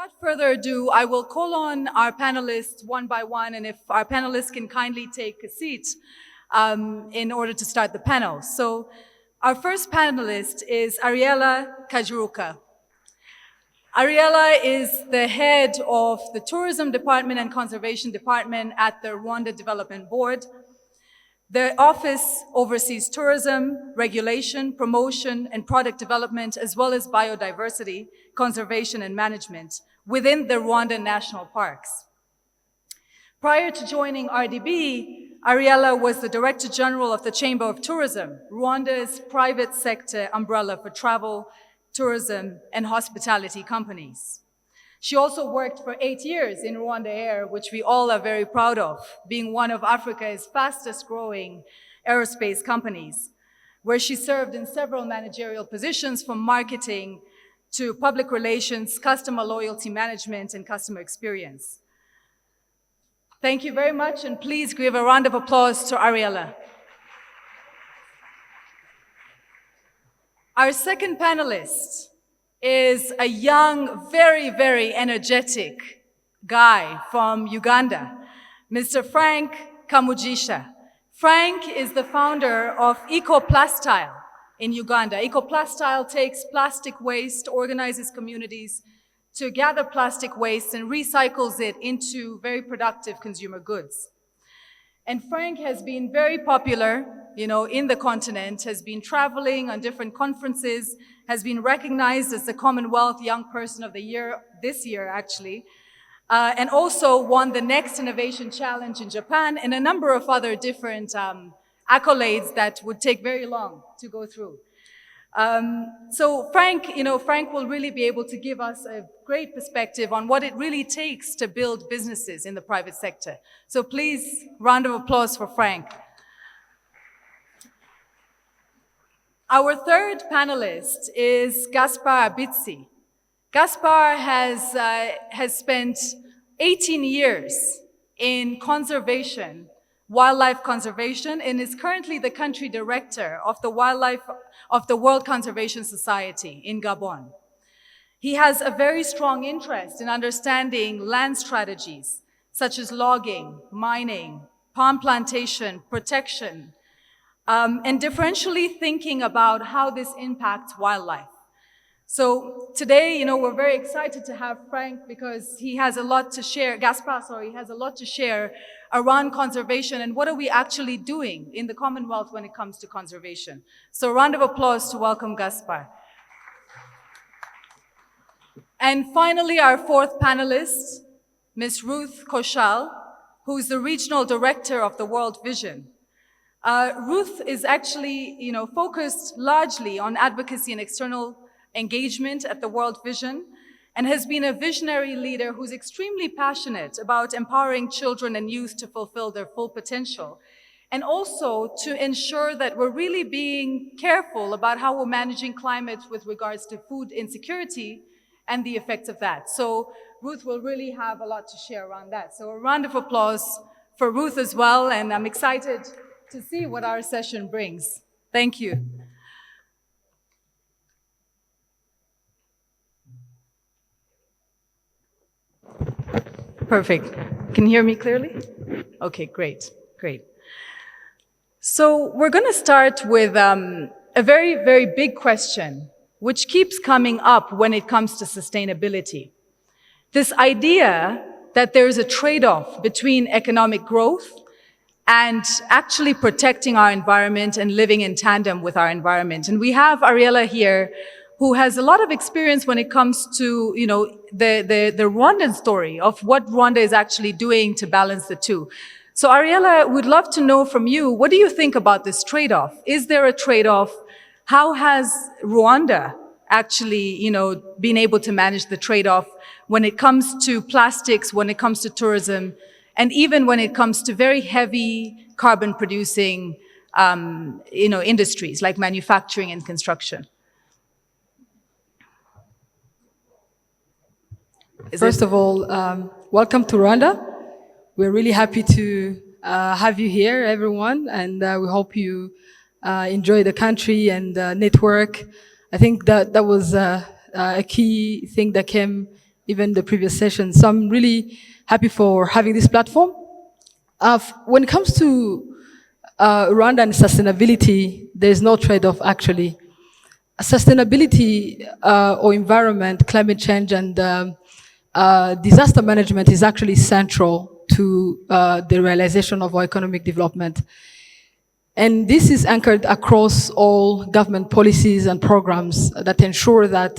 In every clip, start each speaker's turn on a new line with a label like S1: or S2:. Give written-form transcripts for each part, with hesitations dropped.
S1: without further ado, I will call on our panelists one by one, and if our panelists can kindly take a seat in order to start the panel. So our first panelist is Ariella Kajuruka. Ariella is the head of the Tourism Department and Conservation Department at the Rwanda Development Board. The office oversees tourism, regulation, promotion, and product development, as well as biodiversity, conservation, and management within the Rwanda National Parks. Prior to joining RDB, Ariella was the Director General of the Chamber of Tourism, Rwanda's private sector umbrella for travel, tourism, and hospitality companies. She also worked for 8 years in Rwanda Air, which we all are very proud of, being one of Africa's fastest growing aerospace companies, where she served in several managerial positions from marketing to public relations, customer loyalty management, and customer experience. Thank you very much, and please give a round of applause to Ariella. Our second panelist is a young, very, very energetic guy from Uganda, Mr. Frank Kamugisha. Frank is the founder of Ecoplastile in Uganda. Ecoplastile takes plastic waste, organizes communities to gather plastic waste and recycles it into very productive consumer goods. And Frank has been very popular, in the continent, has been traveling on different conferences, has been recognized as the Commonwealth Young Person of the Year, this year actually, and also won the Next Innovation Challenge in Japan and a number of other different accolades that would take very long to go through. So Frank will really be able to give us a great perspective on what it really takes to build businesses in the private sector. So please, round of applause for Frank. Our third panelist is Gaspar Abitsi. Gaspar has spent 18 years in conservation, wildlife conservation, and is currently the country director of the World Conservation Society in Gabon. He has a very strong interest in understanding land strategies, such as logging, mining, palm plantation, protection, and differentially thinking about how this impacts wildlife. So today, we're very excited to have Frank because he has a lot to share, Gaspar, he has a lot to share around conservation and what are we actually doing in the Commonwealth when it comes to conservation. So a round of applause to welcome Gaspar. And finally, our fourth panelist, Ms. Ruth Koshal, who is the Regional Director of the World Vision. Ruth is actually, focused largely on advocacy and external engagement at the World Vision and has been a visionary leader who's extremely passionate about empowering children and youth to fulfill their full potential and also to ensure that we're really being careful about how we're managing climate with regards to food insecurity and the effects of that. So Ruth will really have a lot to share around that. So a round of applause for Ruth as well, and I'm excited to see what our session brings. Thank you. Perfect. Can you hear me clearly? Okay, great. So we're going to start with a very, very big question, which keeps coming up when it comes to sustainability. This idea that there is a trade-off between economic growth and actually protecting our environment and living in tandem with our environment. And we have Ariella here, who has a lot of experience when it comes to, the Rwandan story of what Rwanda is actually doing to balance the two. So Ariella, we'd love to know from you, what do you think about this trade-off? Is there a trade-off? How has Rwanda actually, been able to manage the trade-off when it comes to plastics, when it comes to tourism, and even when it comes to very heavy carbon-producing, industries like manufacturing and construction?
S2: First of all, welcome to Rwanda. We're really happy to have you here, everyone, and we hope you enjoy the country and network. I think that was a key thing that came even the previous session. So I'm really happy for having this platform. When it comes to Rwanda and sustainability, there's no trade-off actually. Sustainability or environment, climate change, and disaster management is actually central to the realization of our economic development. And this is anchored across all government policies and programs that ensure that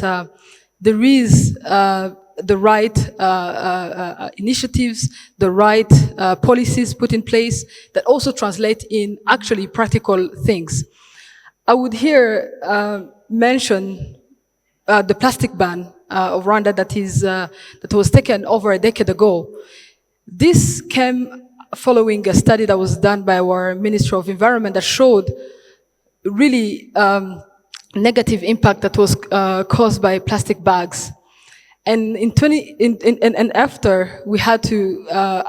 S2: there is the right initiatives, the right policies put in place that also translate in actually practical things. I would here mention the plastic ban of Rwanda that was taken over a decade ago. This came following a study that was done by our Ministry of Environment that showed really negative impact that was caused by plastic bags. And after we had to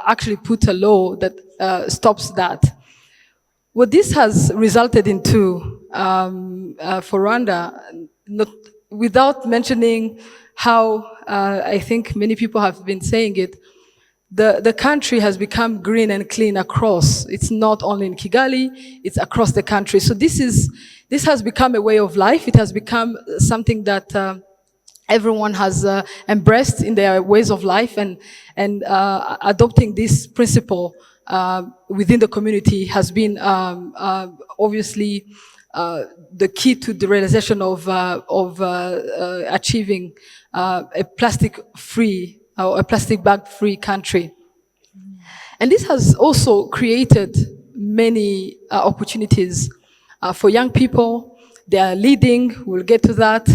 S2: actually put a law that stops that. What this has resulted into for Rwanda, without mentioning how I think many people have been saying it, the country has become green and clean across. It's not only in Kigali, it's across the country. So this has become a way of life. It has become something that everyone has embraced in their ways of life, and adopting this principle within the community has been obviously the key to the realization of achieving a plastic-free or a plastic bag-free country. And this has also created many opportunities for young people. They are leading, we'll get to that.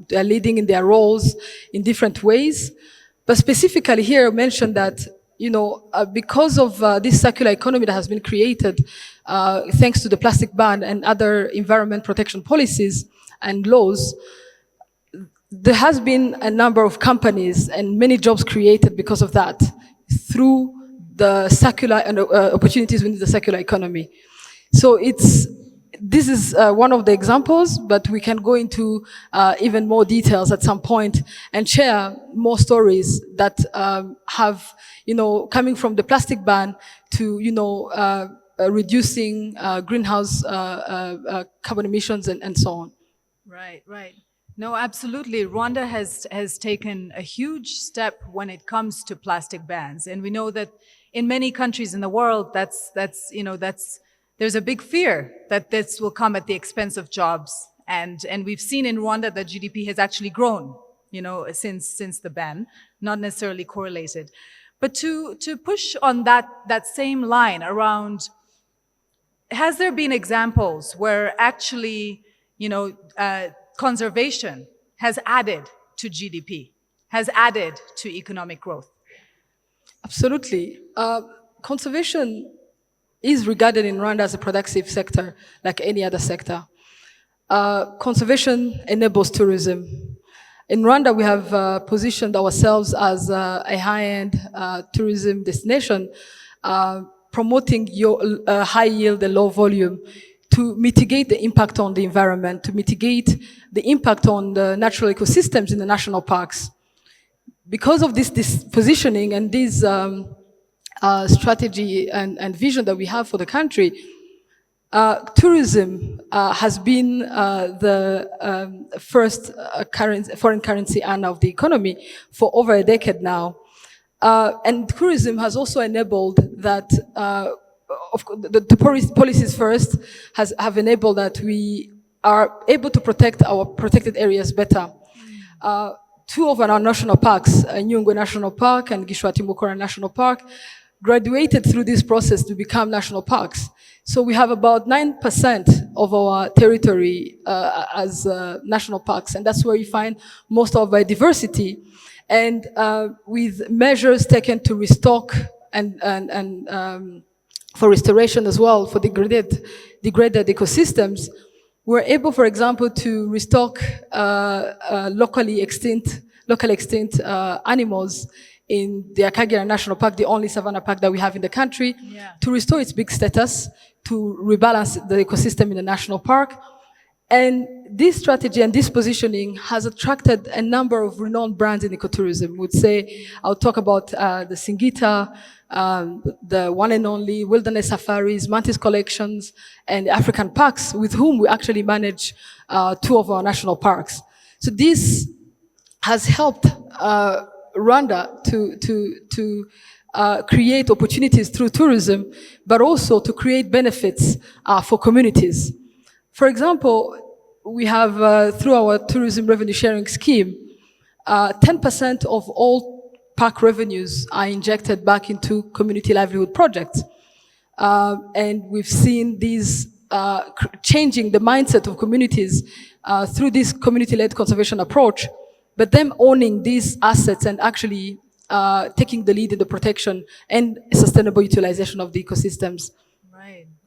S2: They are leading in their roles in different ways. But specifically here, I mentioned that, because of this circular economy that has been created, thanks to the plastic ban and other environment protection policies and laws, there has been a number of companies and many jobs created because of that through the circular and opportunities within the circular economy. So this is one of the examples, but we can go into even more details at some point and share more stories that have, coming from the plastic ban to, reducing greenhouse carbon emissions and so on.
S1: Right, right. No, absolutely. Rwanda has taken a huge step when it comes to plastic bans. And we know that in many countries in the world, there's a big fear that this will come at the expense of jobs. And we've seen in Rwanda that GDP has actually grown, since the ban, not necessarily correlated. But to push on that same line around, has there been examples where actually, conservation has added to GDP, has added to economic growth?
S2: Absolutely. Conservation is regarded in Rwanda as a productive sector, like any other sector. Conservation enables tourism. In Rwanda, we have positioned ourselves as a high-end tourism destination, promoting high yield and low volume to mitigate the impact on the environment, to mitigate the impact on the natural ecosystems in the national parks. Because of this positioning and this strategy and vision that we have for the country, tourism has been the first foreign currency earner of the economy for over a decade now. And tourism has also enabled that the policies first have enabled that we are able to protect our protected areas better. Two of our national parks, Nyungwe National Park and Gishwati Mukora National Park, graduated through this process to become national parks. So we have about 9% of our territory as national parks, and that's where you find most of our diversity. And with measures taken to restock and for restoration as well, for degraded ecosystems, we're able, for example, to restock locally extinct animals in the Akagera National Park, the only savanna park that we have in the country, to restore its big status, to rebalance the ecosystem in the national park. And this strategy and this positioning has attracted a number of renowned brands in ecotourism. Would say, I'll talk about the Singita, the one and only Wilderness Safaris, Mantis Collections, and African Parks, with whom we actually manage 2 of our national parks. So this has helped Rwanda to create opportunities through tourism, but also to create benefits for communities. For example, we have, through our tourism revenue sharing scheme, 10% of all park revenues are injected back into community livelihood projects. And we've seen these changing the mindset of communities through this community-led conservation approach, but them owning these assets and actually taking the lead in the protection and sustainable utilization of the ecosystems.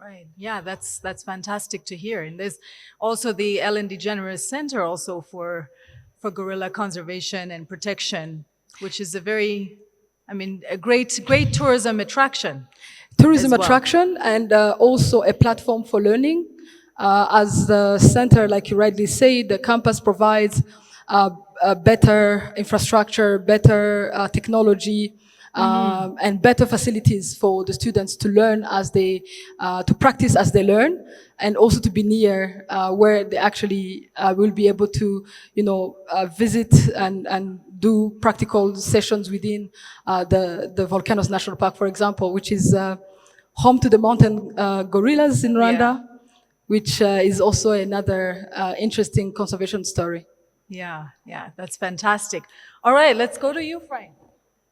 S1: Right. Yeah, that's fantastic to hear. And there's also the Ellen DeGeneres Center also for gorilla conservation and protection, which is a great tourism attraction.
S2: Tourism attraction and also a platform for learning. As the center, like you rightly say, the campus provides better infrastructure, better technology, and better facilities for the students to learn as they, to practice as they learn, and also to be near where they actually will be able to, visit and do practical sessions within the Volcanoes National Park, for example, which is home to the mountain gorillas in Rwanda, which is also another interesting conservation story.
S1: Yeah, that's fantastic. All right, let's go to you, Frank.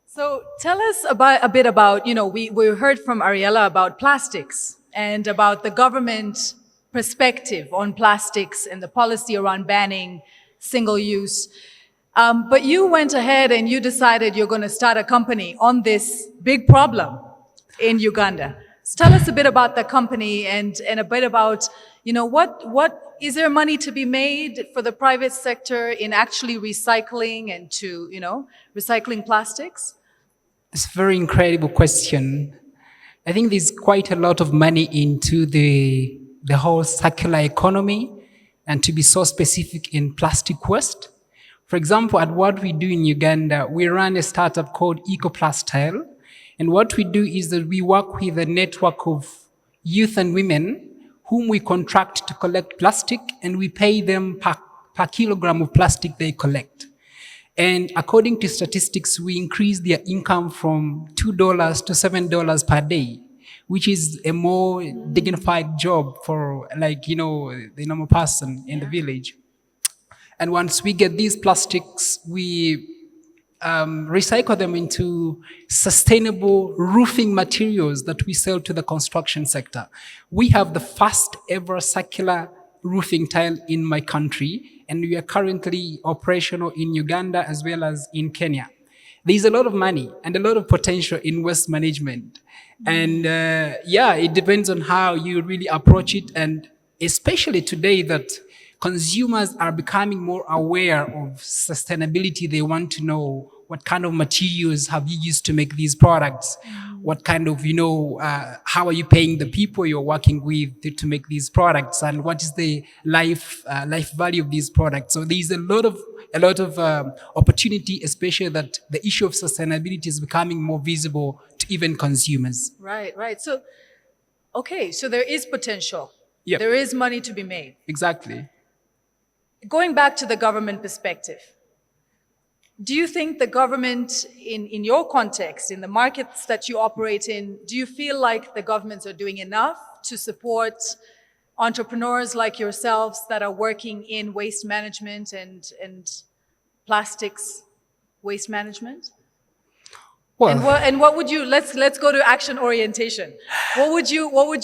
S1: So tell us a bit about, we heard from Ariella about plastics and about the government perspective on plastics and the policy around banning single use. But you went ahead and you decided you're going to start a company on this big problem in Uganda. So tell us a bit about the company and a bit about, what is there money to be made for the private sector in actually recycling and to, recycling plastics?
S3: It's a very incredible question. I think there's quite a lot of money into the whole circular economy, and to be so specific in plastic waste. For example, at what we do in Uganda, we run a startup called EcoPlastile. And what we do is that we work with a network of youth and women whom we contract to collect plastic, and we pay them per kilogram of plastic they collect. And according to statistics, we increase their income from $2 to $7 per day, which is a more dignified job for, the normal person in the village. And once we get these plastics, we recycle them into sustainable roofing materials that we sell to the construction sector. We have the first ever circular roofing tile in my country, and we are currently operational in Uganda as well as in Kenya. There's a lot of money and a lot of potential in waste management. And it depends on how you really approach it, and especially today that consumers are becoming more aware of sustainability. They want to know what kind of materials have you used to make these products? What kind of, how are you paying the people you're working with to make these products? And what is the life value of these products? So there's a lot of opportunity, especially that the issue of sustainability is becoming more visible to even consumers.
S1: Right. So, okay, so there is potential.
S3: Yep.
S1: There is money to be made.
S3: Exactly.
S1: Going back to the government perspective, do you think the government, in your context, in the markets that you operate in, do you feel like the governments are doing enough to support entrepreneurs like yourselves that are working in waste management and plastics waste management?
S3: Well,
S1: And what would you, let's go to action orientation. What would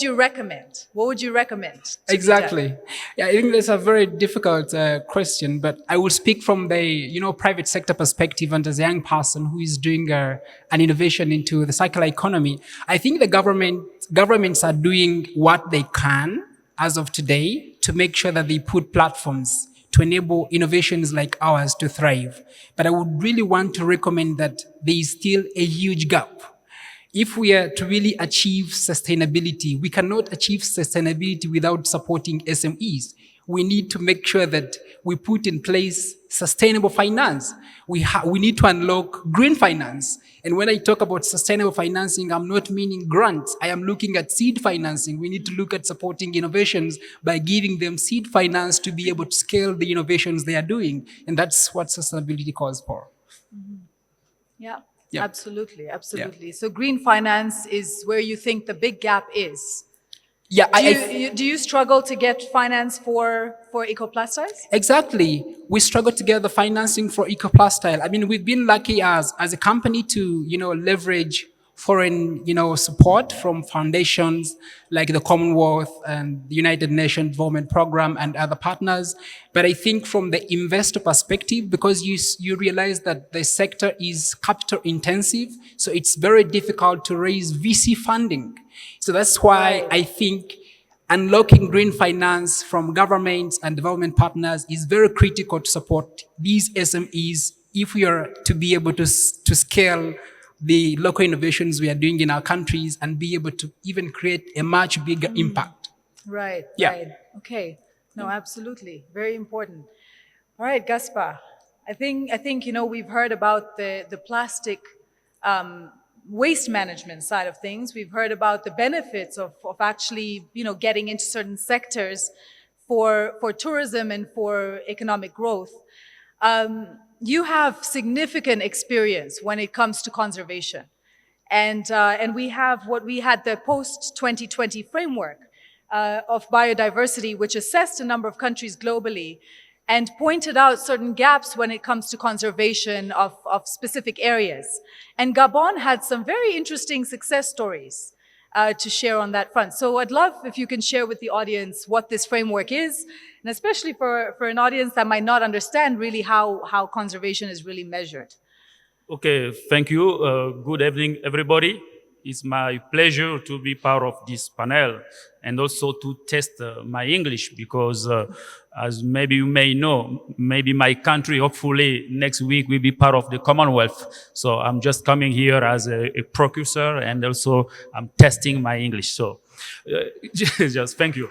S1: you recommend? What would you recommend?
S3: Exactly. Yeah, I think that's a very difficult question, but I will speak from the, private sector perspective and as a young person who is doing an innovation into the circular economy. I think the governments are doing what they can as of today to make sure that they put platforms to enable innovations like ours to thrive. But I would really want to recommend that there is still a huge gap. If we are to really achieve sustainability, we cannot achieve sustainability without supporting SMEs. we need to make sure that we put in place sustainable finance. We need to unlock green finance. And when I talk about sustainable financing, I'm not meaning grants. I am looking at seed financing. We need to look at supporting innovations by giving them seed finance to be able to scale the innovations they are doing. And that's what sustainability calls for.
S1: Yeah,
S3: Yeah.
S1: absolutely, absolutely. So green finance is where you think the big gap is.
S3: Yeah,
S1: Do you struggle to get finance for ecoplastics?
S3: exactly. We struggle to get the financing for EcoPlastile. I mean, we've been lucky as a company to, leverage foreign, support from foundations like the Commonwealth and the United Nations Development Program and other partners. But I think from the investor perspective, because you realize that the sector is capital intensive, so it's very difficult to raise VC funding. So that's why I think unlocking green finance from governments and development partners is very critical to support these SMEs if we are to be able to scale the local innovations we are doing in our countries and be able to even create a much bigger impact.
S1: Right,
S3: Yeah.
S1: right. Okay. No, absolutely. Very important. All right, Gaspar. I think we've heard about the plastic waste management side of things. We've heard about the benefits of actually, getting into certain sectors for tourism and for economic growth. You have significant experience when it comes to conservation. And we had the post-2020 framework of biodiversity, which assessed a number of countries globally and pointed out certain gaps when it comes to conservation of specific areas. And Gabon had some very interesting success stories to share on that front. So I'd love if you can share with the audience what this framework is, and especially for an audience that might not understand really how conservation is really measured.
S4: Okay, thank you. Good evening, everybody. It's my pleasure to be part of this panel and also to test my English because as maybe you may know, maybe my country hopefully next week will be part of the Commonwealth. So I'm just coming here as a precursor and also I'm testing my English. So just thank you.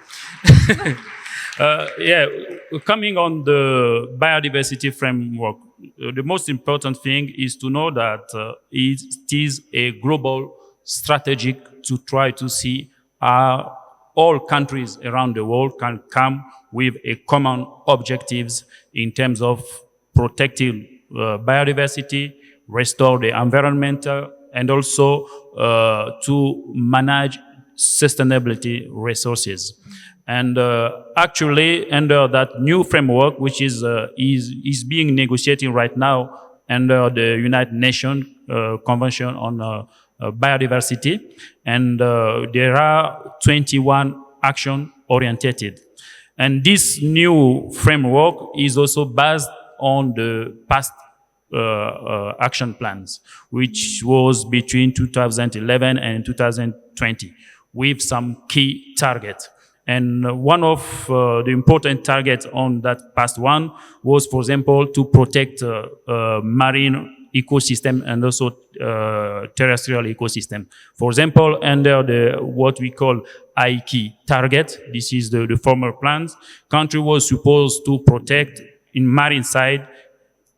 S4: Coming on the biodiversity framework, the most important thing is to know that it is a global strategic to try to see how all countries around the world can come with a common objectives in terms of protecting biodiversity, restore the environment, and also to manage sustainability resources. And actually, under that new framework, which is being negotiated right now under the United Nations Convention on Biodiversity, and there are 21 action oriented. And this new framework is also based on the past action plans, which was between 2011 and 2020, with some key targets. And one of the important targets on that past one was, for example, to protect marine ecosystem and also terrestrial ecosystem. For example, under the what we call IKE target, this is the former plans, country was supposed to protect in marine side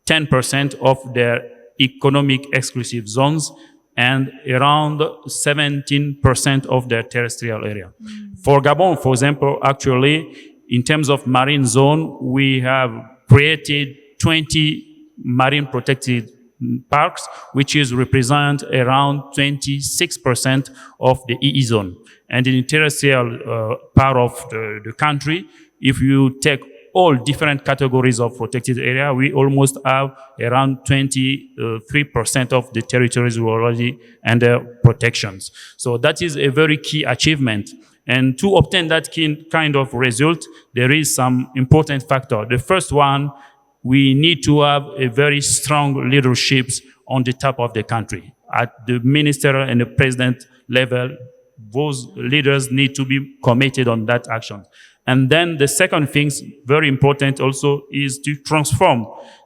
S4: 10% of their economic exclusive zones and around 17% of their terrestrial area. For Gabon, for example, actually, in terms of marine zone, we have created 20 marine protected parks, which is represent around 26% of the EE zone. And in the terrestrial part of the country, if you take all different categories of protected area, we almost have around 23% of the territories were already under protections. So that is a very key achievement. And to obtain that kind of result, there is some important factor. The first one, we need to have a very strong leadership on the top of the country. At the minister and the president level, those leaders need to be committed on that action. And then the second thing, very important also, is to transform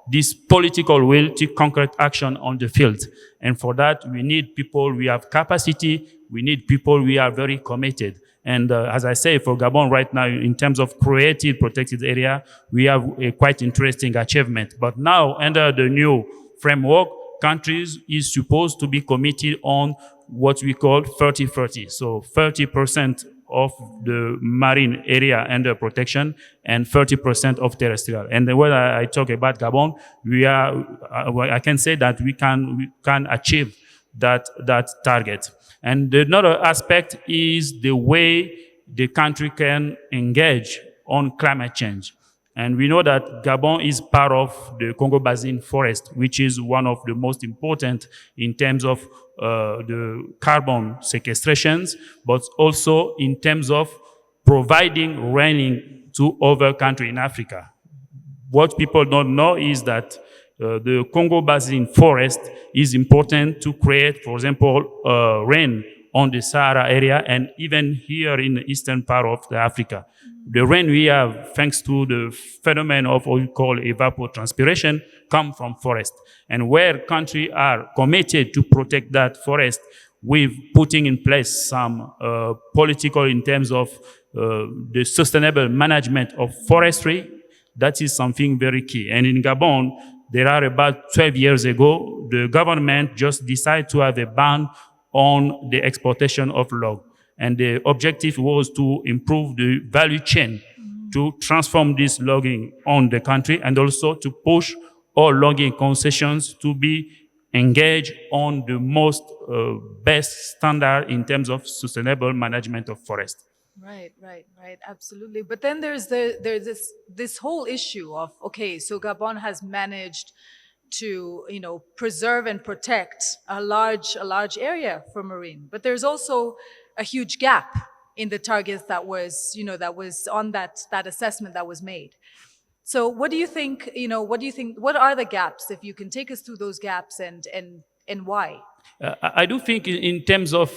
S4: this political will to concrete action on the field. And for that, we need people, we have capacity, we need people, we are very committed. And as I say, for Gabon right now, in terms of created protected area, we have a quite interesting achievement. But now, under the new framework, countries is supposed to be committed on what we call 30-30. So 30% of the marine area under protection and 30% of terrestrial. And when I talk about Gabon, I can say that we can achieve that target. And another aspect is the way the country can engage on climate change. And we know that Gabon is part of the Congo Basin forest, which is one of the most important in terms of the carbon sequestrations, but also in terms of providing raining to other countries in Africa. What people don't know is that the Congo Basin forest is important to create, for example, rain on the Sahara area and even here in the eastern part of Africa. The rain we have, thanks to the phenomenon of what we call evapotranspiration, come from forest. And where countries are committed to protect that forest, with putting in place some political in terms of the sustainable management of forestry, that is something very key. And in Gabon, there are about 12 years ago, the government just decided to have a ban on the exportation of log. And the objective was to improve the value chain, to transform this logging on the country, and also to push all logging concessions to be engaged on the most best standard in terms of sustainable management of forest.
S1: Right, absolutely. But then there's this whole issue of, okay, so Gabon has managed to, preserve and protect a large area for marine, but there's also a huge gap in the targets that was on that assessment that was made. So what do you think, what are the gaps, if you can take us through those gaps and why?
S4: I do think in terms of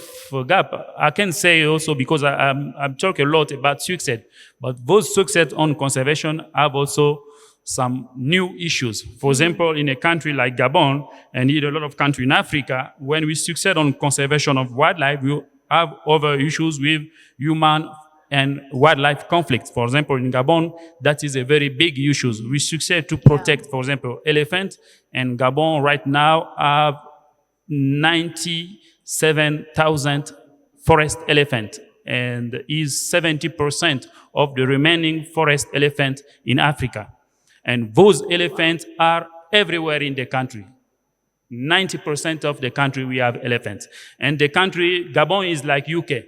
S4: gap, I can say also, because I'm talking a lot about success, but those success on conservation have also some new issues. For example, in a country like Gabon, and in a lot of countries in Africa, when we succeed on conservation of wildlife, we have other issues with human and wildlife conflicts. For example, in Gabon, that is a very big issue. We succeed to protect, for example, elephant, and Gabon right now have 97,000 forest elephant, and is 70% of the remaining forest elephant in Africa. And those elephants are everywhere in the country. 90% of the country we have elephants. And the country, Gabon is like UK,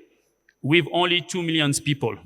S4: with only 2 million people.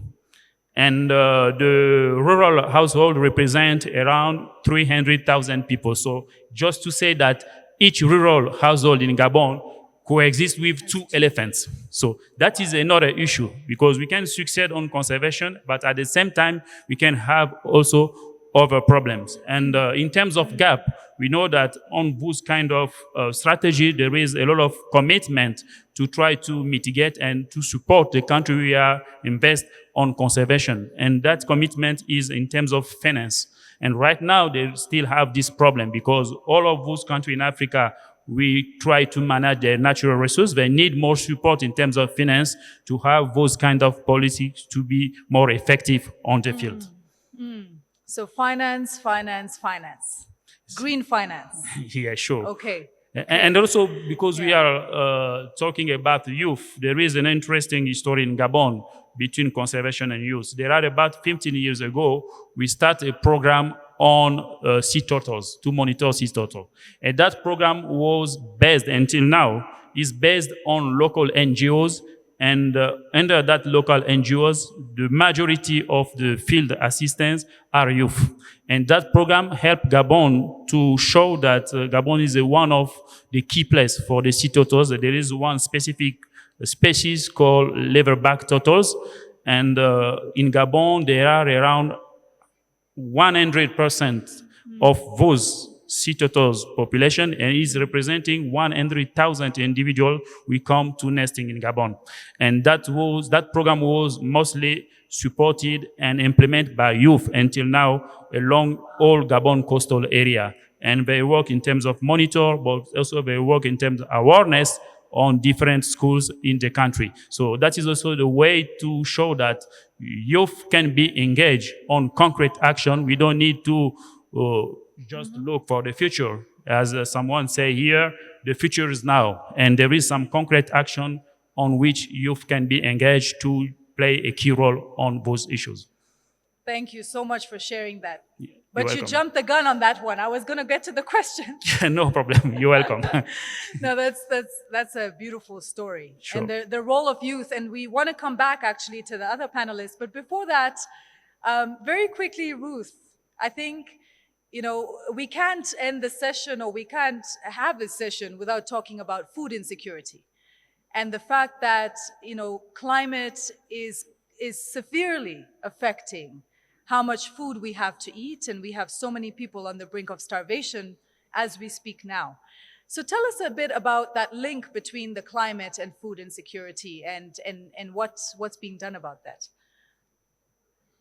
S4: And the rural household represent around 300,000 people. So just to say that each rural household in Gabon coexists with 2 elephants. So that is another issue, because we can succeed on conservation, but at the same time, we can have also other problems. And in terms of gap, we know that on this kind of strategy, there is a lot of commitment to try to mitigate and to support the country we are invest on conservation. And that commitment is in terms of finance. And right now, they still have this problem, because all of those countries in Africa, we try to manage their natural resources. They need more support in terms of finance to have those kind of policies to be more effective on the field.
S1: So finance. Green finance.
S4: Yeah, sure.
S1: Okay.
S4: And also, because we are talking about youth, there is an interesting story in Gabon between conservation and youth. There are about 15 years ago, we started a program on sea turtles, to monitor sea turtles. And that program was based, until now, is based on local NGOs. And under that local NGOs, the majority of the field assistants are youth. And that program helped Gabon to show that Gabon is one of the key places for the sea turtles. There is one specific species called leatherback turtles. And in Gabon, there are around 100% of those sea turtles population, and is representing 100,000 individuals we come to nesting in Gabon. And that program was mostly supported and implemented by youth until now along all Gabon coastal area. And they work in terms of monitor, but also they work in terms of awareness on different schools in the country. So that is also the way to show that youth can be engaged on concrete action. We don't need to just look for the future. As someone say here, the future is now, and there is some concrete action on which youth can be engaged to play a key role on those issues.
S1: Thank you so much for sharing that.
S4: You're
S1: But you
S4: welcome.
S1: jumped the gun on that one. I was going to get to the question.
S4: No problem. You're welcome.
S1: No, that's a beautiful story.
S4: Sure.
S1: And the role of youth, and we want to come back actually to the other panelists. But before that, very quickly, Ruth, I think, you know, we can't end the session, or we can't have this session without talking about food insecurity. And the fact that, you know, climate is severely affecting how much food we have to eat, and we have so many people on the brink of starvation as we speak now. So tell us a bit about that link between the climate and food insecurity, and what's being done about that.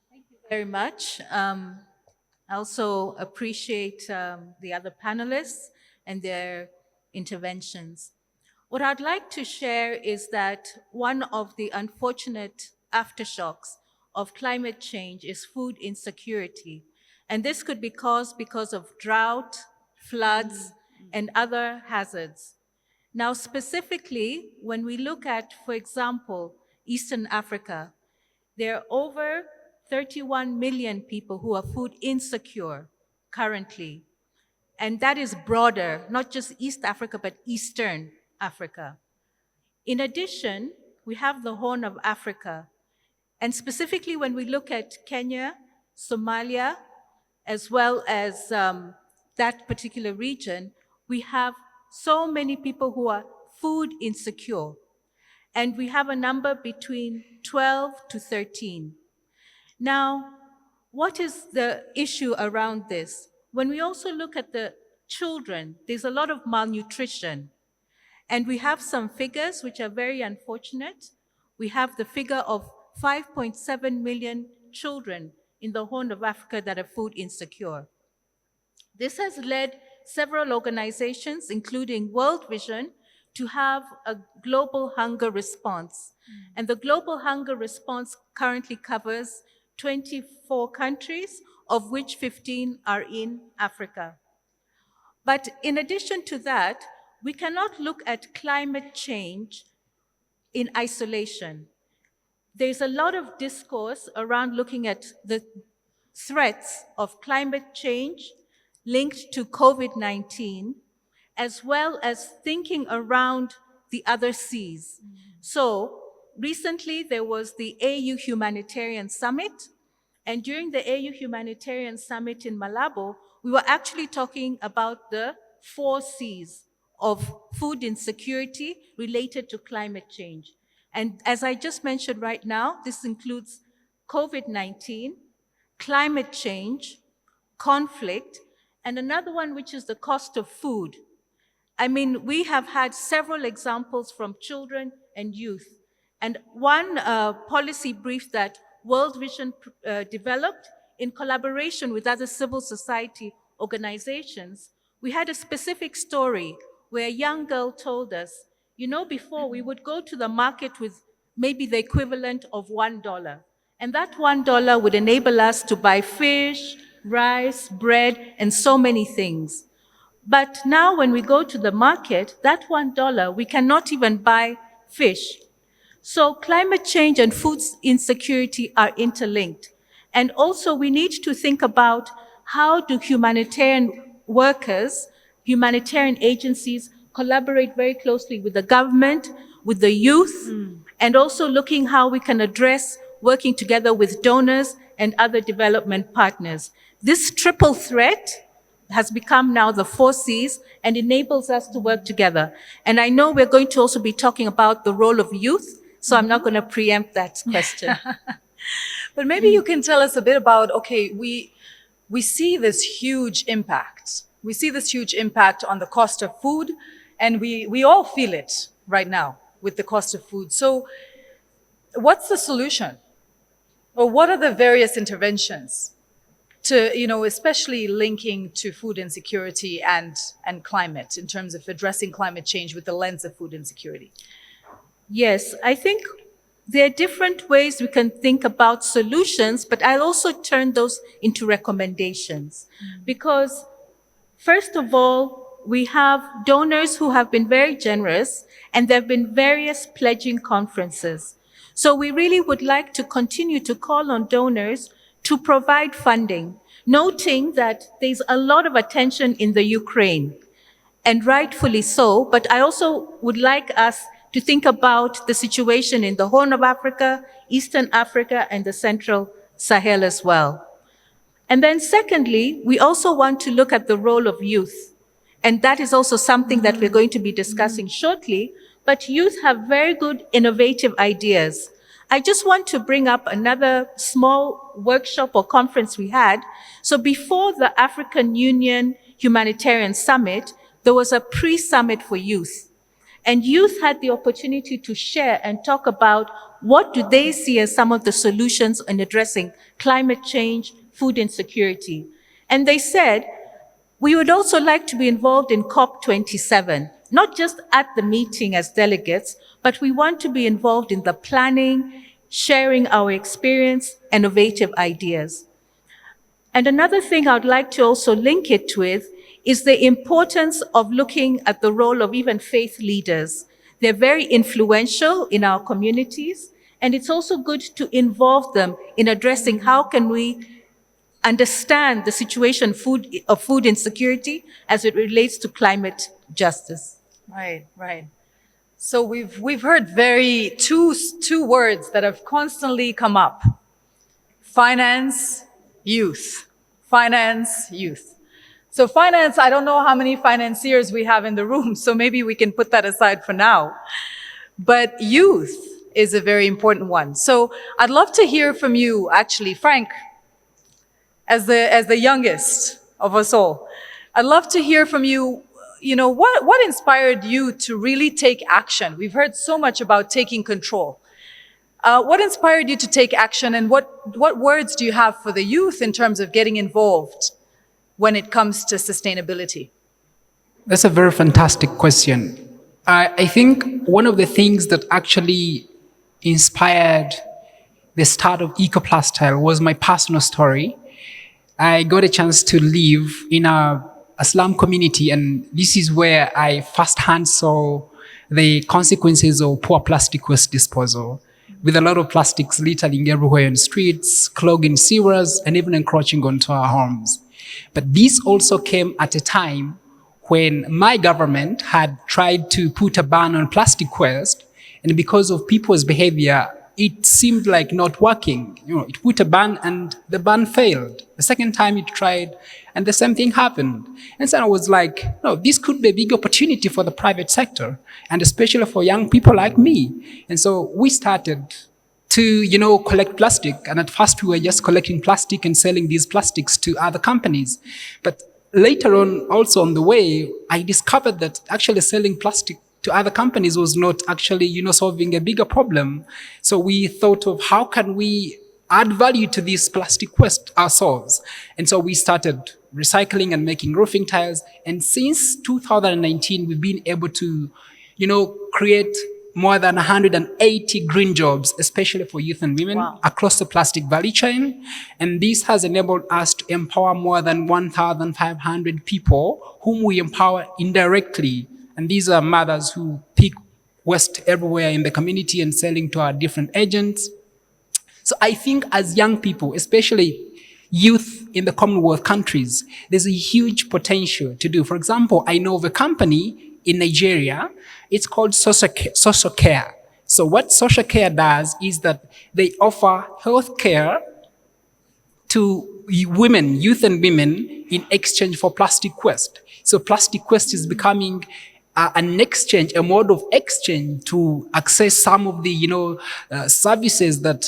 S5: Thank you very much. I also appreciate the other panelists and their interventions. What I'd like to share is that one of the unfortunate aftershocks of climate change is food insecurity. And this could be caused because of drought, floods, and other hazards. Now, specifically, when we look at, for example, Eastern Africa, there are over 31 million people who are food insecure currently. And that is broader, not just East Africa, but Eastern Africa. In addition, we have the Horn of Africa. And specifically when we look at Kenya, Somalia, as well as that particular region, we have so many people who are food insecure. And we have a number between 12 to 13. Now, what is the issue around this? When we also look at the children, there's a lot of malnutrition. And we have some figures which are very unfortunate. We have the figure of 5.7 million children in the Horn of Africa that are food insecure. This has led several organizations, including World Vision, to have a global hunger response. And the global hunger response currently covers 24 countries, of which 15 are in Africa. But in addition to that, we cannot look at climate change in isolation. There's a lot of discourse around looking at the threats of climate change linked to COVID-19, as well as thinking around the other Cs. So recently there was the AU Humanitarian Summit, and during the AU Humanitarian Summit in Malabo, we were actually talking about the 4 Cs of food insecurity related to climate change. And as I just mentioned right now, this includes COVID-19, climate change, conflict, and another one which is the cost of food. I mean, we have had several examples from children and youth. And one policy brief that World Vision developed in collaboration with other civil society organizations, we had a specific story where a young girl told us, you know, before we would go to the market with maybe the equivalent of $1. And that $1 would enable us to buy fish, rice, bread, and so many things. But now when we go to the market, that $1, we cannot even buy fish. So climate change and food insecurity are interlinked. And also we need to think about how do humanitarian workers, humanitarian agencies collaborate very closely with the government, with the youth, and also looking how we can address working together with donors and other development partners. This triple threat has become now the 4 Cs and enables us to work together. And I know we're going to also be talking about the role of youth, so I'm not going to preempt that question.
S1: But maybe you can tell us a bit about, okay, we see this huge impact. We see this huge impact on the cost of food, and we all feel it right now with the cost of food. So what's the solution? Or what are the various interventions to, especially linking to food insecurity and climate in terms of addressing climate change with the lens of food insecurity?
S5: Yes, I think there are different ways we can think about solutions, but I'll also turn those into recommendations. Because first of all, we have donors who have been very generous, and there have been various pledging conferences. So we really would like to continue to call on donors to provide funding, noting that there's a lot of attention in the Ukraine, and rightfully so, but I also would like us to think about the situation in the Horn of Africa, Eastern Africa, and the Central Sahel as well. And then secondly, we also want to look at the role of youth. And that is also something that we're going to be discussing shortly, but youth have very good innovative ideas. I just want to bring up another small workshop or conference we had. So before the African Union Humanitarian Summit, there was a pre-summit for youth. And youth had the opportunity to share and talk about what do they see as some of the solutions in addressing climate change, food insecurity. And they said, we would also like to be involved in COP27, not just at the meeting as delegates, but we want to be involved in the planning, sharing our experience, innovative ideas. And another thing I'd like to also link it with is the importance of looking at the role of even faith leaders. They're very influential in our communities, and it's also good to involve them in addressing how can we understand the situation of food insecurity as it relates to climate justice.
S1: Right, right. So we've heard two words that have constantly come up: finance, youth. Finance, youth. So finance, I don't know how many financiers we have in the room, so maybe we can put that aside for now. But youth is a very important one. So I'd love to hear from you, actually, Frank, as the youngest of us all. I'd love to hear from you, what inspired you to really take action? We've heard so much about taking control. What inspired you to take action, and what words do you have for the youth in terms of getting involved when it comes to sustainability?
S3: That's a very fantastic question. I think one of the things that actually inspired the start of EcoPlastyle was my personal story. I got a chance to live in a slum community, and this is where I firsthand saw the consequences of poor plastic waste disposal, with a lot of plastics littering everywhere in streets, clogging sewers, and even encroaching onto our homes. But this also came at a time when my government had tried to put a ban on plastic waste, and because of people's behavior, it seemed like not working. It put a ban and the ban failed. The second time it tried and the same thing happened. And so I was like, no, this could be a big opportunity for the private sector, and especially for young people like me. And so we started to, collect plastic. And at first we were just collecting plastic and selling these plastics to other companies. But later on, also on the way, I discovered that actually selling plastic to other companies was not actually, solving a bigger problem. So we thought of how can we add value to this plastic waste ourselves. And so we started recycling and making roofing tiles. And since 2019, we've been able to, create more than 180 green jobs, especially for youth and women across the plastic value chain. And this has enabled us to empower more than 1,500 people whom we empower indirectly. And these are mothers who pick waste everywhere in the community and selling to our different agents. So I think as young people, especially youth in the Commonwealth countries, there's a huge potential to do. For example, I know of a company in Nigeria, it's called Social Care. So what Social Care does is that they offer health care to women, youth and women, in exchange for plastic waste. So plastic waste is becoming an exchange, a mode of exchange to access some of the, services that,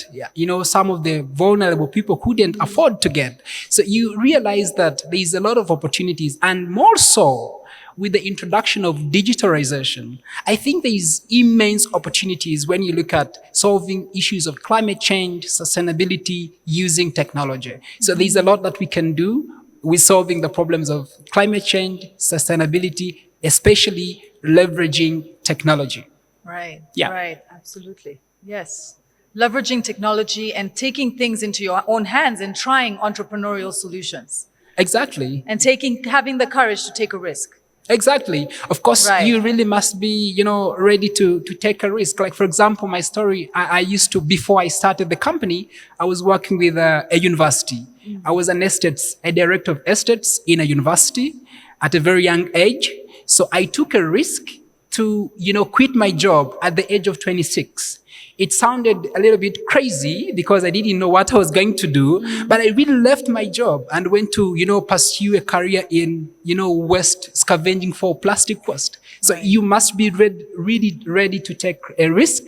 S3: some of the vulnerable people couldn't afford to get. So you realize that there's a lot of opportunities, and more so with the introduction of digitalization. I think there's immense opportunities when you look at solving issues of climate change, sustainability, using technology. So there's a lot that we can do with solving the problems of climate change, sustainability, especially leveraging technology.
S1: Right.
S3: Yeah.
S1: Right. Absolutely. Yes. Leveraging technology and taking things into your own hands and trying entrepreneurial solutions.
S3: Exactly.
S1: And having the courage to take a risk.
S3: Exactly. Of course,
S1: Right.
S3: you really must be, ready to take a risk. Like, for example, my story, I used to, before I started the company, I was working with a university. I was a director of estates in a university at a very young age. So I took a risk to, quit my job at the age of 26. It sounded a little bit crazy because I didn't know what I was going to do, but I really left my job and went to, pursue a career in, waste scavenging for plastic waste. So you must be really ready to take a risk.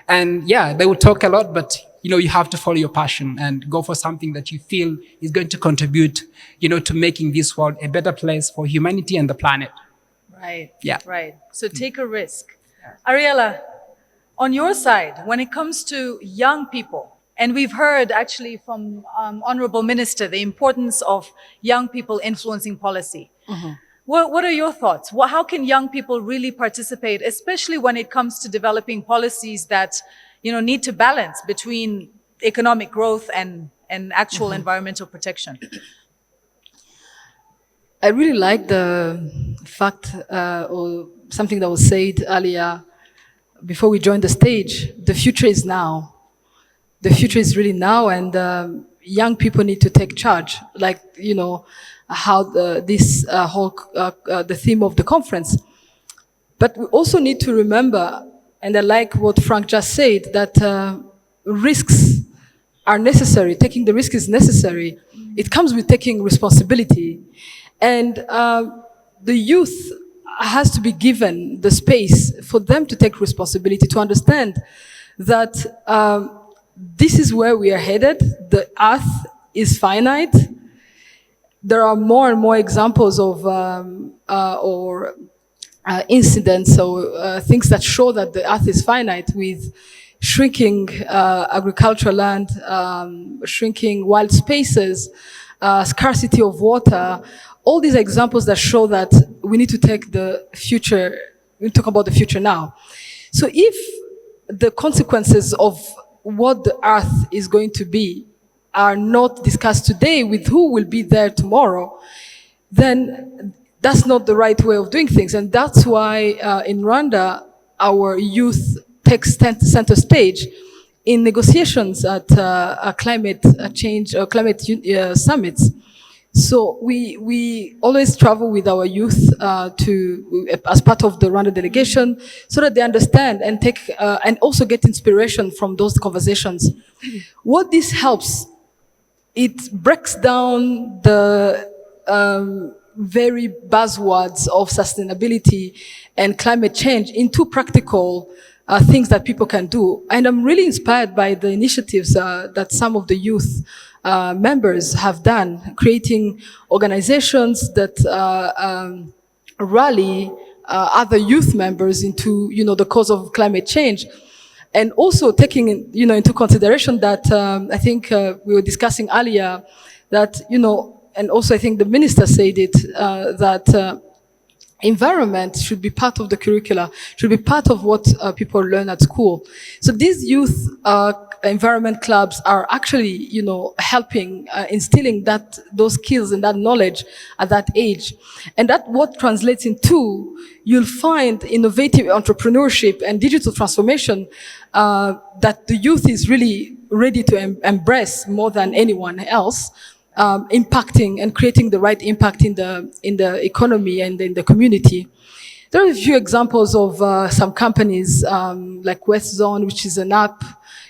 S3: And yeah, they will talk a lot, but, you have to follow your passion and go for something that you feel is going to contribute, to making this world a better place for humanity and the planet.
S1: Right.
S3: Yeah.
S1: Right. So take a risk. Ariella, on your side, when it comes to young people, and we've heard actually from Honorable Minister the importance of young people influencing policy. What are your thoughts? How can young people really participate, especially when it comes to developing policies that, need to balance between economic growth and actual environmental protection?
S2: I really like the fact, or something that was said earlier before we joined the stage. The future is now. The future is really now, and young people need to take charge. Like, how this whole the theme of the conference. But we also need to remember, and I like what Frank just said, that risks are necessary. Taking the risk is necessary. It comes with taking responsibility. And the youth has to be given the space for them to take responsibility, to understand that this is where we are headed. The earth is finite. There are more and more examples of incidents or things that show that the earth is finite, with shrinking agricultural land, shrinking wild spaces, scarcity of water. All these examples that show that we need to take the future, we talk about the future now. So if the consequences of what the earth is going to be are not discussed today with who will be there tomorrow, then that's not the right way of doing things. And that's why in Rwanda, our youth takes center stage in negotiations at climate change or climate summits. So we always travel with our youth as part of the Rwanda delegation, so that they understand and take and also get inspiration from those conversations. What this helps, it breaks down the very buzzwords of sustainability and climate change into practical things that people can do. And I'm really inspired by the initiatives that some of the youth members have done, creating organizations that rally other youth members into, the cause of climate change. And also taking, into consideration that I think we were discussing earlier that, and also I think the minister said it, that environment should be part of the curricula, should be part of what people learn at school. So these youth environment clubs are actually, helping instilling those skills and that knowledge at that age. And that what translates into, you'll find innovative entrepreneurship and digital transformation that the youth is really ready to embrace more than anyone else. Impacting and creating the right impact in the economy and in the community. There are a few examples of some companies like West Zone, which is an app,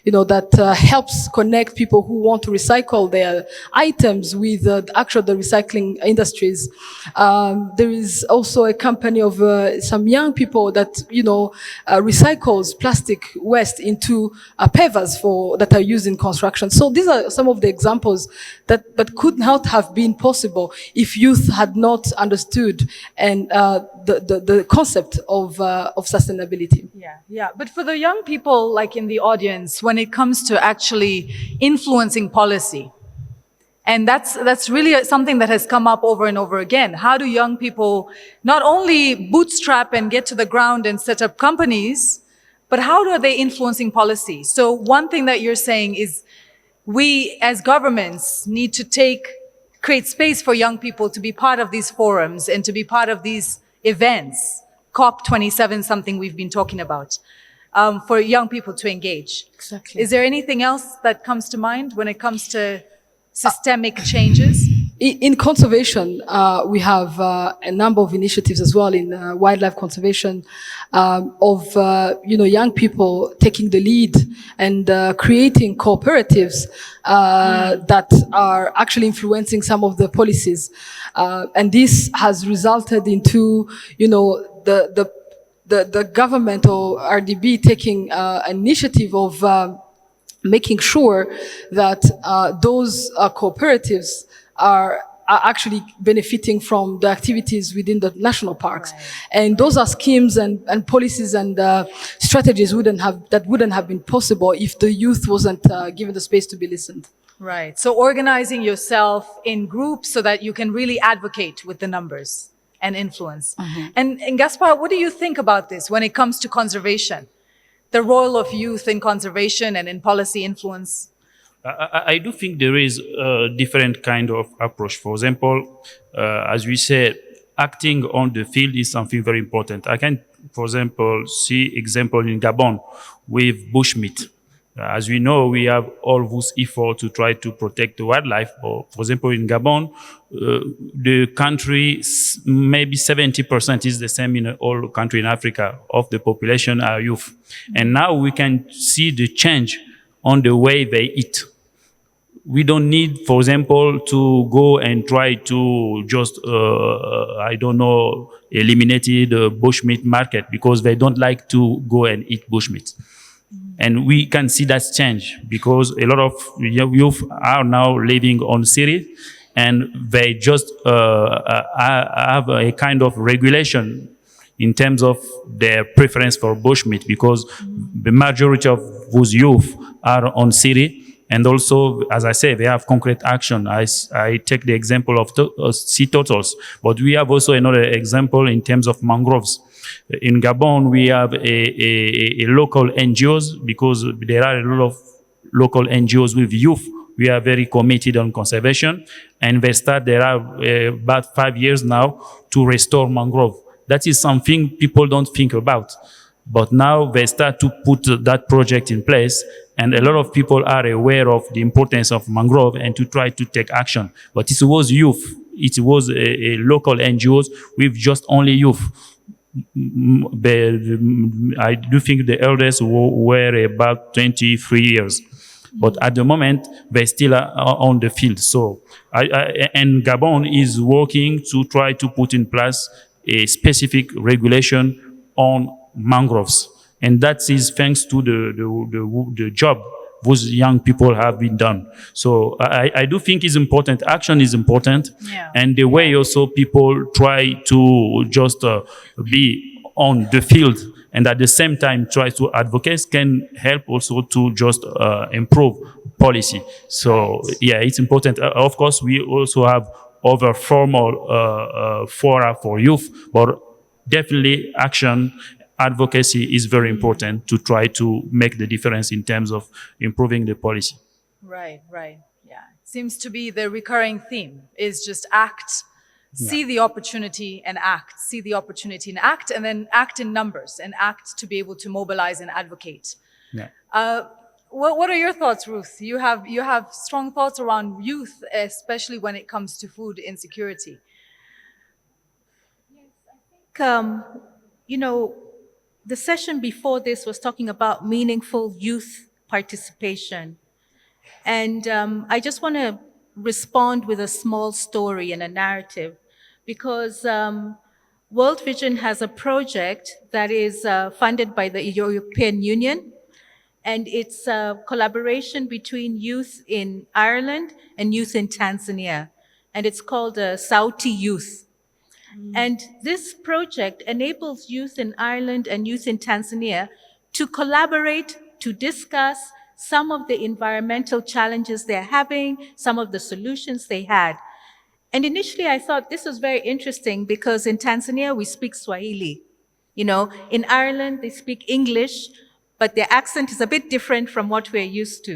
S2: that helps connect people who want to recycle their items with the recycling industries. There is also a company of some young people that recycles plastic waste into pavers that are used in construction. So these are some of the examples that could not have been possible if youth had not understood and the concept of sustainability.
S1: Yeah. But for the young people, like in the audience, when it comes to actually influencing policy, and that's really something that has come up over and over again. How do young people not only bootstrap and get to the ground and set up companies, but how are they influencing policy? So one thing that you're saying is we as governments need to create space for young people to be part of these forums and to be part of these events. COP27, something we've been talking about, for young people to engage.
S2: Exactly.
S1: Is there anything else that comes to mind when it comes to systemic changes?
S2: In conservation, we have a number of initiatives as well in wildlife conservation of young people taking the lead and creating cooperatives that are actually influencing some of the policies, and this has resulted into the government or RDB taking an initiative of making sure that those cooperatives are actually benefiting from the activities within the national parks. Right. And those are schemes and policies and strategies that wouldn't have been possible if the youth wasn't given the space to be listened.
S1: Right. So organizing yourself in groups so that you can really advocate with the numbers and influence. Mm-hmm. And Gaspar, what do you think about this when it comes to conservation? The role of youth in conservation and in policy influence?
S4: I do think there is a different kind of approach. For example, as we said, acting on the field is something very important. I can, for example, see example in Gabon with bushmeat. As we know, we have all those efforts to try to protect the wildlife. For example, in Gabon, the country, maybe 70% is the same in all country in Africa of the population are youth. And now we can see the change on the way they eat. We don't need, for example, to go and try to just, eliminate the bushmeat market because they don't like to go and eat bushmeat. And we can see that change because a lot of youth are now living on cities and they just have a kind of regulation in terms of their preference for bushmeat because the majority of those youth are on city. And also, as I say, they have concrete action. I take the example of sea turtles, but we have also another example in terms of mangroves. In Gabon, we have a local NGOs because there are a lot of local NGOs with youth. We are very committed on conservation, and there are about 5 years now to restore mangrove. That is something people don't think about. But now they start to put that project in place, and a lot of people are aware of the importance of mangrove and to try to take action. But it was youth. It was a local NGOs with just only youth. I do think the elders were about 23 years. But at the moment, they still are on the field. So, and Gabon is working to try to put in place a specific regulation on mangroves. And that is thanks to the job those young people have been done. So I do think it's important. Action is important. Yeah. And the way also people try to just be on the field and at the same time try to advocate can help also to just improve policy. So yeah, it's important. Of course, we also have other formal fora for youth, but definitely action advocacy is very important to try to make the difference in terms of improving the policy.
S1: Right. Yeah. Seems to be the recurring theme is just act, see the opportunity and act, see the opportunity and act, and then act in numbers and act to be able to mobilize and advocate. Yeah. What are your thoughts, Ruth? You have strong thoughts around youth, especially when it comes to food insecurity.
S5: Yes, I think, the session before this was talking about meaningful youth participation. And I just want to respond with a small story and a narrative, because World Vision has a project that is funded by the European Union, and it's a collaboration between youth in Ireland and youth in Tanzania, and it's called Sauti Youth. And this project enables youth in Ireland and youth in Tanzania to collaborate, to discuss some of the environmental challenges they're having, some of the solutions they had. And initially I thought this was very interesting because in Tanzania we speak Swahili. You know, in Ireland they speak English, but their accent is a bit different from what we're used to.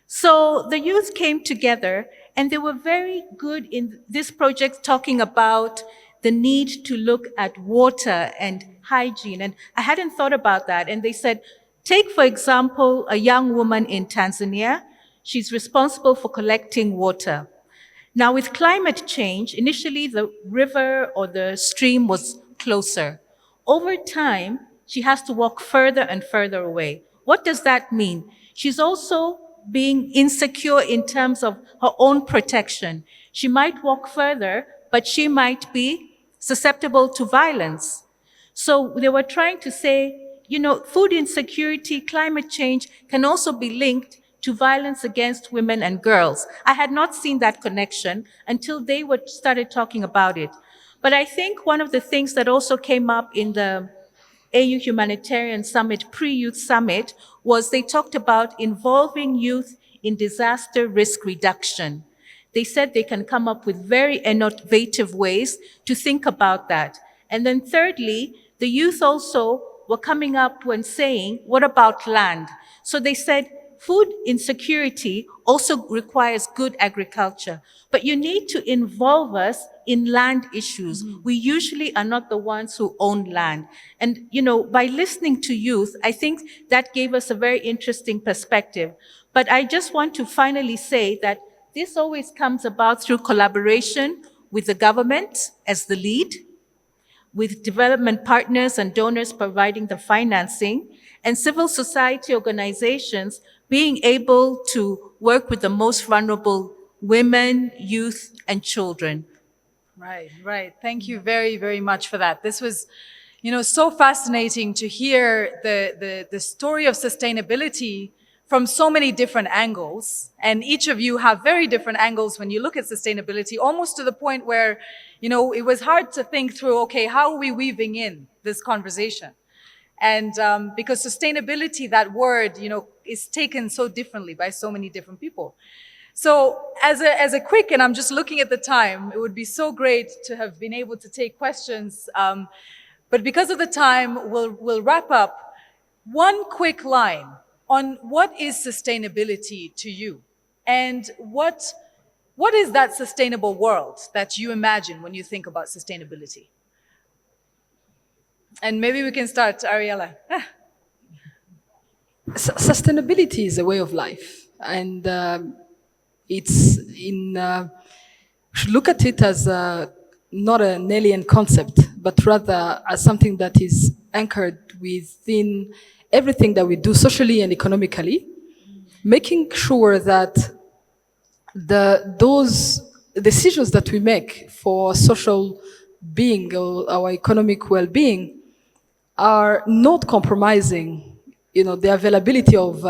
S5: So the youth came together and they were very good in this project talking about the need to look at water and hygiene. And I hadn't thought about that. And they said, take, for example, a young woman in Tanzania. She's responsible for collecting water. Now, with climate change, initially the river or the stream was closer. Over time, she has to walk further and further away. What does that mean? She's also being insecure in terms of her own protection. She might walk further, but she might be susceptible to violence. So they were trying to say, you know, food insecurity, climate change can also be linked to violence against women and girls. I had not seen that connection until they started talking about it. But I think one of the things that also came up in the AU Humanitarian Summit, pre-Youth Summit, was they talked about involving youth in disaster risk reduction. They said they can come up with very innovative ways to think about that. And then thirdly, the youth also were coming up when saying, what about land? So they said, food insecurity also requires good agriculture, but you need to involve us in land issues. We usually are not the ones who own land. And, you know, by listening to youth, I think that gave us a very interesting perspective. But I just want to finally say that this always comes about through collaboration with the government as the lead, with development partners and donors providing the financing, and civil society organizations being able to work with the most vulnerable women, youth, and children.
S1: Right, right. Thank you very, very much for that. This was, you know, so fascinating to hear the story of sustainability from so many different angles. And each of you have very different angles when you look at sustainability, almost to the point where, you know, it was hard to think through, okay, how are we weaving in this conversation? And because sustainability, that word, you know, is taken so differently by so many different people. So as a quick, and I'm just looking at the time, it would be so great to have been able to take questions. But because of the time, we'll wrap up. One quick line on what is sustainability to you? And what is that sustainable world that you imagine when you think about sustainability? And maybe we can start, Ariella.
S2: Sustainability is a way of life, and it's in. We should look at it as not an alien concept, but rather as something that is anchored within everything that we do socially and economically, making sure that those decisions that we make for social being or our economic well-being are not compromising, you know, the availability of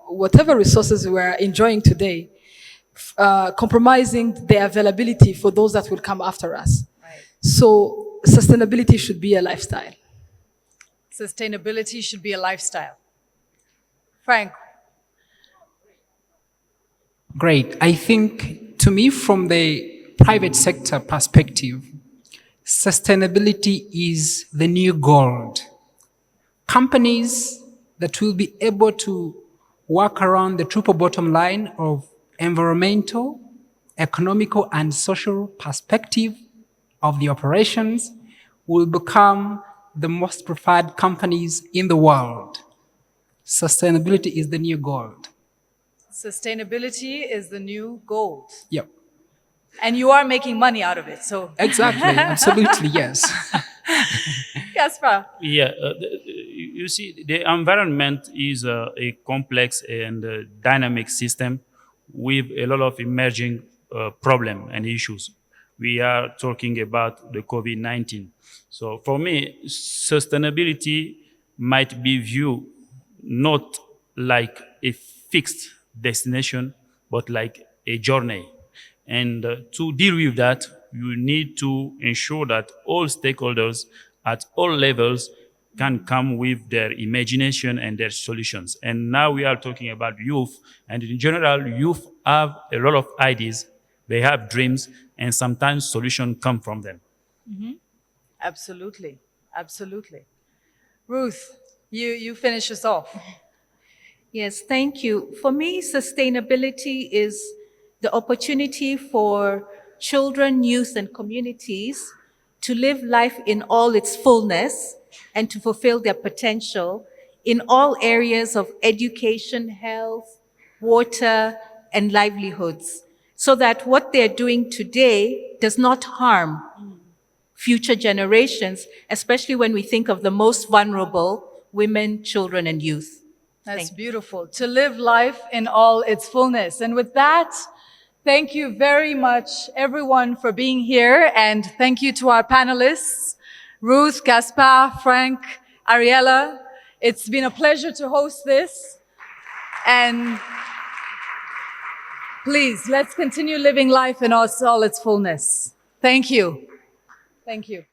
S2: whatever resources we're enjoying today, compromising the availability for those that will come after us.
S1: Right.
S2: So sustainability should be a lifestyle.
S1: Sustainability should be a lifestyle. Frank.
S3: Great. I think, to me, from the private sector perspective, sustainability is the new gold. Companies that will be able to work around the triple bottom line of environmental, economical, and social perspective of the operations will become the most preferred companies in the world. Sustainability is the new gold.
S1: Sustainability is the new gold.
S3: Yep.
S1: And you are making money out of it, so.
S3: Exactly, absolutely, yes.
S1: Caspar.
S4: Yeah, you see, the environment is a complex and dynamic system with a lot of emerging problems and issues. We are talking about the COVID-19. So for me, sustainability might be viewed not like a fixed destination, but like a journey. And to deal with that, you need to ensure that all stakeholders at all levels can come with their imagination and their solutions. And now we are talking about youth, and in general, youth have a lot of ideas, they have dreams, and sometimes solutions come from them.
S1: Absolutely. Absolutely. Ruth, you finish us off.
S5: Yes, thank you. For me, sustainability is the opportunity for children, youth, and communities to live life in all its fullness and to fulfill their potential in all areas of education, health, water, and livelihoods, so that what they're doing today does not harm future generations, especially when we think of the most vulnerable, women, children, and youth.
S1: That's beautiful. To live life in all its fullness. And with that, thank you very much, everyone, for being here. And thank you to our panelists, Ruth, Gaspar, Frank, Ariella. It's been a pleasure to host this. And please, let's continue living life in all its fullness. Thank you. Thank you.